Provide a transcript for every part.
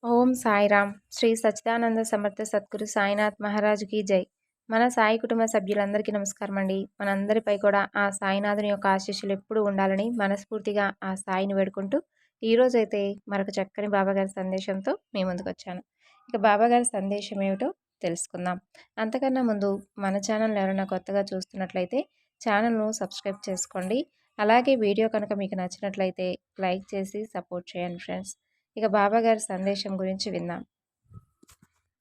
ఓం సాయిరామ్. శ్రీ సచ్చిదానంద సమర్థ సద్గురు సాయినాథ్ మహారాజుకి జై. మన సాయి కుటుంబ సభ్యులందరికీ నమస్కారం అండి. మనందరిపై కూడా ఆ సాయినాథుని యొక్క ఆశీస్సులు ఎప్పుడూ ఉండాలని మనస్ఫూర్తిగా ఆ సాయిని వేడుకుంటూ ఈరోజైతే మరొక చక్కని బాబాగారి సందేశంతో మీ ముందుకు వచ్చాను. ఇక బాబాగారి సందేశం ఏమిటో తెలుసుకుందాం. అంతకన్నా ముందు మన ఛానల్ ఎవరైనా కొత్తగా చూస్తున్నట్లయితే ఛానల్ను సబ్స్క్రైబ్ చేసుకోండి. అలాగే వీడియో కనుక మీకు నచ్చినట్లయితే లైక్ చేసి సపోర్ట్ చేయండి ఫ్రెండ్స్. ఇక బాబాగారి సందేశం గురించి విందాం.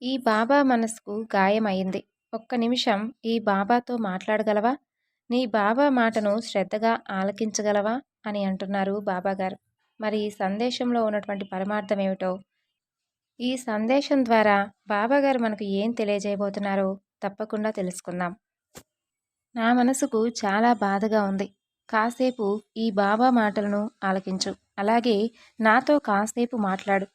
ఈ బాబా మనసుకు గాయం అయింది. ఒక్క నిమిషం ఈ బాబాతో మాట్లాడగలవా? నీ బాబా మాటను శ్రద్ధగా ఆలకించగలవా అని అంటున్నారు బాబాగారు. మరి ఈ సందేశంలో ఉన్నటువంటి పరమార్థం ఏమిటో, ఈ సందేశం ద్వారా బాబాగారు మనకు ఏం తెలియజేయబోతున్నారో తప్పకుండా తెలుసుకుందాం. నా మనసుకు చాలా బాధగా ఉంది. కాసేపు ఈ బాబా మాటలను ఆలకించు. అలాగే నాతో కాసేపు మాట్లాడు.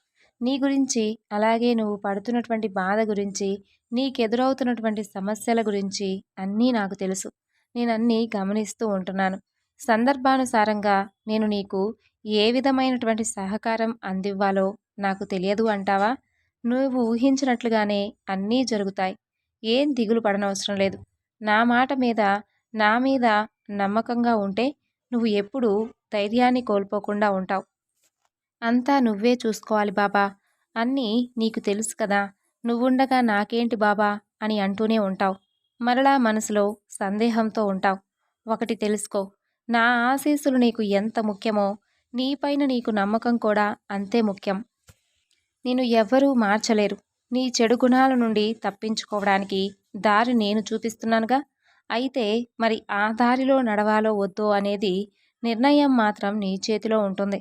నీ గురించి, అలాగే నువ్వు పడుతున్నటువంటి బాధ గురించి, నీకెదురవుతున్నటువంటి సమస్యల గురించి అన్నీ నాకు తెలుసు. నేనన్నీ గమనిస్తూ ఉంటున్నాను. సందర్భానుసారంగా నేను నీకు ఏ విధమైనటువంటి సహకారం అందివ్వాలో నాకు తెలియదు అంటావా? నువ్వు ఊహించినట్లుగానే అన్నీ జరుగుతాయి. ఏం దిగులు పడనవసరం లేదు. నా మీద నమ్మకంగా ఉంటే నువ్వు ఎప్పుడూ ధైర్యాన్ని కోల్పోకుండా ఉంటావు. అంతా నువ్వే చూసుకోవాలి బాబా. అన్నీ నీకు తెలుసు కదా. నువ్వుండగా నాకేంటి బాబా అని అంటూనే ఉంటావు. మరలా మనసులో సందేహంతో ఉంటావు. ఒకటి తెలుసుకో, నా ఆశీస్సులు నీకు ఎంత ముఖ్యమో నీపైన నీకు నమ్మకం కూడా అంతే ముఖ్యం. నిన్ను ఎవ్వరూ మార్చలేరు. నీ చెడు గుణాల నుండి తప్పించుకోవడానికి దారి నేను చూపిస్తున్నానుగా. అయితే మరి ఆ దారిలో నడవాలో వద్దో అనేది నిర్ణయం మాత్రం నీ చేతిలో ఉంటుంది.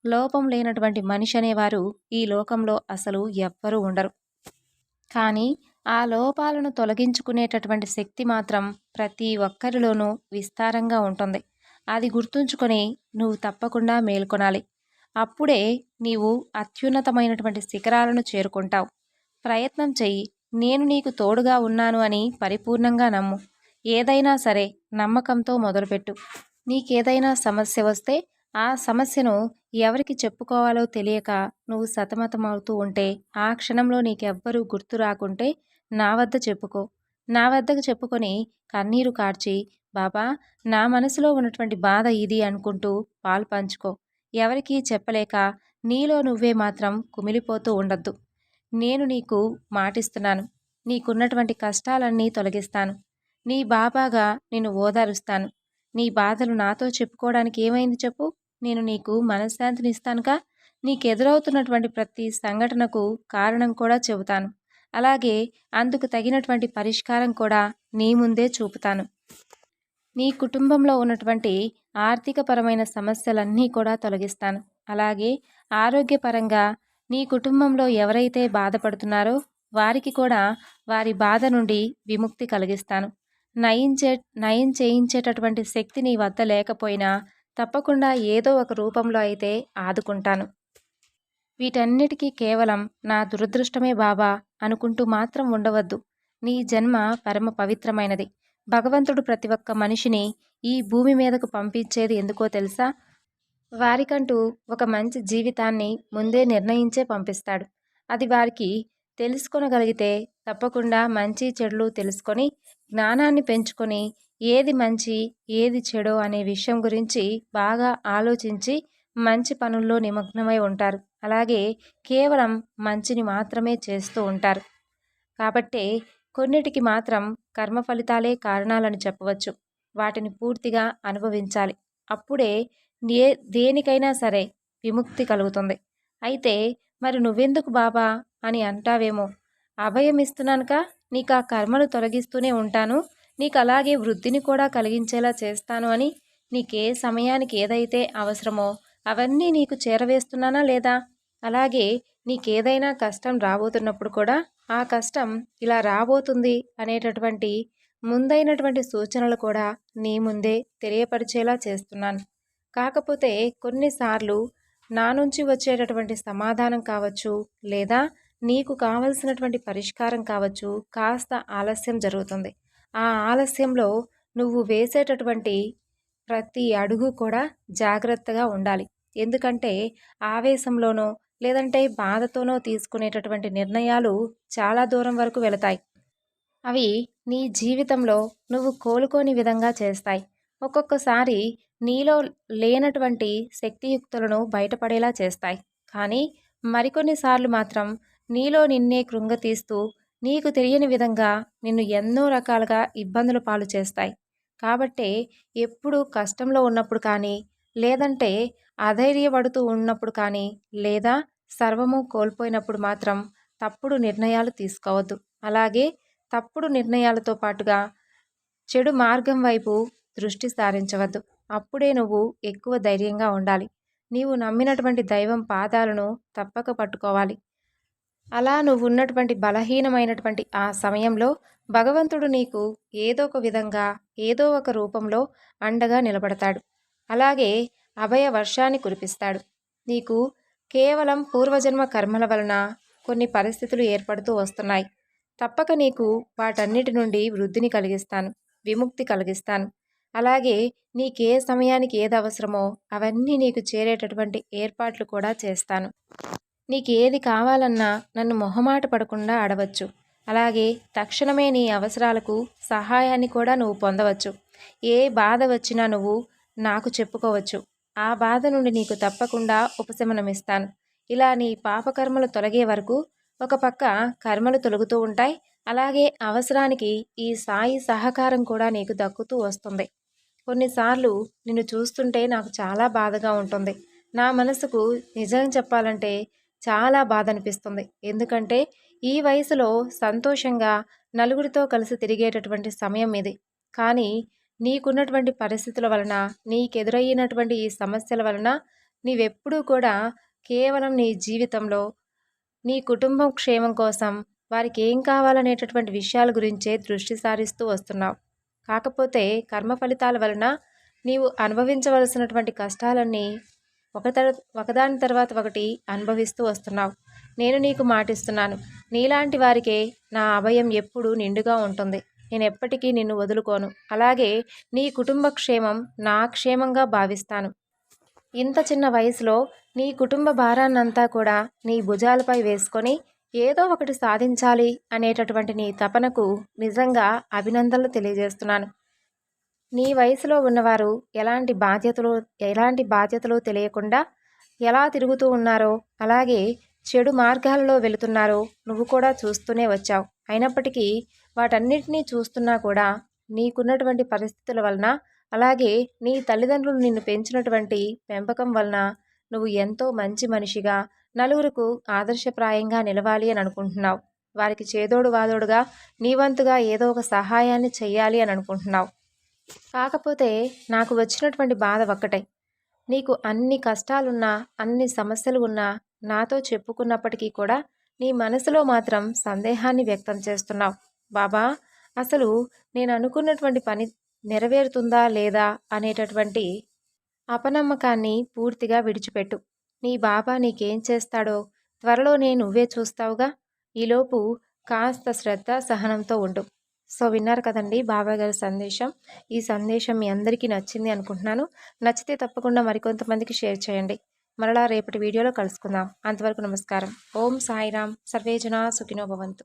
లోపం లేనటువంటి మనిషి అనేవారు ఈ లోకంలో అసలు ఎవ్వరూ ఉండరు. కానీ ఆ లోపాలను తొలగించుకునేటటువంటి శక్తి మాత్రం ప్రతి ఒక్కరిలోనూ విస్తారంగా ఉంటుంది. అది గుర్తుంచుకొని నువ్వు తప్పకుండా మేల్కొనాలి. అప్పుడే నీవు అత్యున్నతమైనటువంటి శిఖరాలను చేరుకుంటావు. ప్రయత్నం చెయ్యి. నేను నీకు తోడుగా ఉన్నాను అని పరిపూర్ణంగా నమ్ము. ఏదైనా సరే నమ్మకంతో మొదలుపెట్టు. నీకేదైనా సమస్య వస్తే ఆ సమస్యను ఎవరికి చెప్పుకోవాలో తెలియక నువ్వు సతమతమవుతూ ఉంటే, ఆ క్షణంలో నీకెవ్వరూ గుర్తు రాకుంటే నా వద్ద చెప్పుకో. నా వద్దకు చెప్పుకొని కన్నీరు కార్చి, బాబా నా మనసులో ఉన్నటువంటి బాధ ఇది అనుకుంటూ పాలు పంచుకో. ఎవరికీ చెప్పలేక నీలో నువ్వే మాత్రం కుమిలిపోతూ ఉండద్దు. నేను నీకు మాటిస్తున్నాను. నీకున్నటువంటి కష్టాలన్నీ తొలగిస్తాను. నీ బాబాగా నిన్ను ఓదారుస్తాను. నీ బాధలు నాతో చెప్పుకోవడానికి ఏమైంది చెప్పు? నేను నీకు మనశ్శాంతినిస్తానుగా. నీకెదురవుతున్నటువంటి ప్రతి సంఘటనకు కారణం కూడా చెబుతాను. అలాగే అందుకు తగినటువంటి పరిష్కారం కూడా నీ ముందే చూపుతాను. నీ కుటుంబంలో ఉన్నటువంటి ఆర్థికపరమైన సమస్యలన్నీ కూడా తొలగిస్తాను. అలాగే ఆరోగ్యపరంగా నీ కుటుంబంలో ఎవరైతే బాధపడుతున్నారో వారికి కూడా వారి బాధ నుండి విముక్తి కలిగిస్తాను. నయం చేయించేటటువంటి శక్తి నీ వద్ద లేకపోయినా తప్పకుండా ఏదో ఒక రూపంలో అయితే ఆదుకుంటాను. వీటన్నిటికీ కేవలం నా దురదృష్టమే బాబా అనుకుంటూ మాత్రం ఉండవద్దు. నీ జన్మ పరమ పవిత్రమైనది. భగవంతుడు ప్రతి ఒక్క మనిషిని ఈ భూమి మీదకు పంపించేది ఎందుకో తెలుసా? వారికంటూ ఒక మంచి జీవితాన్ని ముందే నిర్ణయించే పంపిస్తాడు. అది వారికి తెలుసుకొనగలిగితే తప్పకుండా మంచి చెడులు తెలుసుకొని జ్ఞానాన్ని పెంచుకొని ఏది మంచి ఏది చెడో అనే విషయం గురించి బాగా ఆలోచించి మంచి పనుల్లో నిమగ్నమై ఉంటారు. అలాగే కేవలం మంచిని మాత్రమే చేస్తూ ఉంటారు. కాబట్టే కొన్నిటికి మాత్రం కర్మ ఫలితాలే కారణాలని చెప్పవచ్చు. వాటిని పూర్తిగా అనుభవించాలి. అప్పుడే దేనికైనా సరే విముక్తి కలుగుతుంది. అయితే మరి నువ్వెందుకు బాబా అని అంటావేమో. అభయం ఇస్తున్నానుక. నీకు ఆ కర్మను తొలగిస్తూనే ఉంటాను. నీకు అలాగే వృద్ధిని కూడా కలిగించేలా చేస్తాను అని నీకే సమయానికి ఏదైతే అవసరమో అవన్నీ నీకు చేరవేస్తున్నానా లేదా? అలాగే నీకేదైనా కష్టం రాబోతున్నప్పుడు కూడా ఆ కష్టం ఇలా రాబోతుంది అనేటటువంటి ముందైనటువంటి సూచనలు కూడా నీ ముందే తెలియపరిచేలా చేస్తున్నాను. కాకపోతే కొన్నిసార్లు నా నుంచి వచ్చేటటువంటి సమాధానం కావచ్చు, లేదా నీకు కావలసినటువంటి పరిష్కారం కావచ్చు, కాస్త ఆలస్యం జరుగుతుంది. ఆ ఆలస్యంలో నువ్వు వేసేటటువంటి ప్రతి అడుగు కూడా జాగ్రత్తగా ఉండాలి. ఎందుకంటే ఆవేశంలోనో లేదంటే బాధతోనో తీసుకునేటటువంటి నిర్ణయాలు చాలా దూరం వరకు వెళతాయి. అవి నీ జీవితంలో నువ్వు కోలుకోని విధంగా చేస్తాయి. ఒక్కొక్కసారి నీలో లేనటువంటి శక్తియుక్తులను బయటపడేలా చేస్తాయి. కానీ మరికొన్నిసార్లు మాత్రం నీలో నిన్నే కృంగతీస్తూ నీకు తెలియని విధంగా నిన్ను ఎన్నో రకాలుగా ఇబ్బందుల పాలు చేస్తాయి. కాబట్టే ఎప్పుడు కష్టంలో ఉన్నప్పుడు కానీ, లేదంటే అధైర్యపడుతూ ఉన్నప్పుడు కానీ, లేదా సర్వము కోల్పోయినప్పుడు మాత్రం తప్పుడు నిర్ణయాలు తీసుకోవద్దు. అలాగే తప్పుడు నిర్ణయాలతో పాటుగా చెడు మార్గం వైపు దృష్టి సారించవద్దు. అప్పుడే నువ్వు ఎక్కువ ధైర్యంగా ఉండాలి. నీవు నమ్మినటువంటి దైవం పాదాలను తప్పక పట్టుకోవాలి. అలా నువ్వు ఉన్నటువంటి బలహీనమైనటువంటి ఆ సమయంలో భగవంతుడు నీకు ఏదో ఒక విధంగా, ఏదో ఒక రూపంలో అండగా నిలబడతాడు. అలాగే అభయ వర్షాన్ని కురిపిస్తాడు. నీకు కేవలం పూర్వజన్మ కర్మల వలన కొన్ని పరిస్థితులు ఏర్పడుతూ వస్తున్నాయి. తప్పక నీకు వాటన్నిటి నుండి వృద్ధిని కలిగిస్తాను, విముక్తి కలిగిస్తాను. అలాగే నీకే సమయానికి ఏది అవసరమో అవన్నీ నీకు చేరేటటువంటి ఏర్పాట్లు కూడా చేస్తాను. నీకేది కావాలన్నా నన్ను మొహమాట పడకుండా అడవచ్చు. అలాగే తక్షణమే నీ అవసరాలకు సహాయాన్ని కూడా నువ్వు పొందవచ్చు. ఏ బాధ వచ్చినా నువ్వు నాకు చెప్పుకోవచ్చు. ఆ బాధ నుండి నీకు తప్పకుండా ఉపశమనమిస్తాను. ఇలా నీ పాపకర్మలు తొలగే వరకు ఒక పక్క కర్మలు తొలగుతూ ఉంటాయి. అలాగే అవసరానికి ఈ సాయి సహకారం కూడా నీకు దక్కుతూ వస్తుంది. కొన్నిసార్లు నిన్ను చూస్తుంటే నాకు చాలా బాధగా ఉంటుంది. నా మనసుకు నిజం చెప్పాలంటే చాలా బాధ అనిపిస్తుంది. ఎందుకంటే ఈ వయసులో సంతోషంగా నలుగురితో కలిసి తిరిగేటటువంటి సమయం ఇది. కానీ నీకున్నటువంటి పరిస్థితుల వలన, నీకెదురయ్యినటువంటి ఈ సమస్యల వలన నీవెప్పుడూ కూడా కేవలం నీ జీవితంలో నీ కుటుంబం క్షేమం కోసం వారికి ఏం కావాలనేటటువంటి విషయాల గురించే దృష్టి సారిస్తూ వస్తున్నావు. కాకపోతే కర్మ ఫలితాల వలన నీవు అనుభవించవలసినటువంటి కష్టాలన్నీ ఒకదాని తర్వాత ఒకటి అనుభవిస్తూ వస్తున్నావు. నేను నీకు మాటిస్తున్నాను, నీలాంటి వారికే నా అభయం ఎప్పుడూ నిండుగా ఉంటుంది. నేను ఎప్పటికీ నిన్ను వదులుకోను. అలాగే నీ కుటుంబ క్షేమం నా క్షేమంగా భావిస్తాను. ఇంత చిన్న వయసులో నీ కుటుంబ భారాన్నంతా కూడా నీ భుజాలపై వేసుకొని ఏదో ఒకటి సాధించాలి అనేటటువంటి నీ తపనకు నిజంగా అభినందనలు తెలియజేస్తున్నాను. నీ వయసులో ఉన్నవారు ఎలాంటి బాధ్యతలు తెలియకుండా ఎలా తిరుగుతూ ఉన్నారో, అలాగే చెడు మార్గాలలో వెళుతున్నారో నువ్వు కూడా చూస్తూనే వచ్చావు. అయినప్పటికీ వాటన్నిటినీ చూస్తున్నా కూడా నీకున్నటువంటి పరిస్థితుల వలన, అలాగే నీ తల్లిదండ్రులు నిన్ను పెంచినటువంటి పెంపకం వలన నువ్వు ఎంతో మంచి మనిషిగా, నలుగురికి ఆదర్శప్రాయంగా నిలవాలి అని అనుకుంటున్నావు. వారికి చేదోడు వాదోడుగా నీ వంతుగా ఏదో ఒక సహాయాన్ని చెయ్యాలి అని అనుకుంటున్నావు. కాకపోతే నాకు వచ్చినటువంటి బాధ ఒక్కటే. నీకు అన్ని కష్టాలున్నా, అన్ని సమస్యలు ఉన్నా నాతో చెప్పుకున్నప్పటికీ కూడా నీ మనసులో మాత్రం సందేహాన్ని వ్యక్తం చేస్తున్నావు. బాబా, అసలు నేను అనుకున్నటువంటి పని నెరవేరుతుందా లేదా అనేటటువంటి అపనమ్మకాన్ని పూర్తిగా విడిచిపెట్టు. నీ బాబా నీకేం చేస్తాడో త్వరలోనే నువ్వే చూస్తావుగా. ఈలోపు కాస్త శ్రద్ధ సహనంతో ఉండు. సో విన్నారు కదండి బాబాగారి సందేశం. ఈ సందేశం మీ అందరికీ నచ్చింది అనుకుంటున్నాను. నచ్చితే తప్పకుండా మరికొంతమందికి షేర్ చేయండి. మరలా రేపటి వీడియోలో కలుసుకుందాం. అంతవరకు నమస్కారం. ఓం సాయిరామ్. సర్వేజన సుఖినో భవంతు.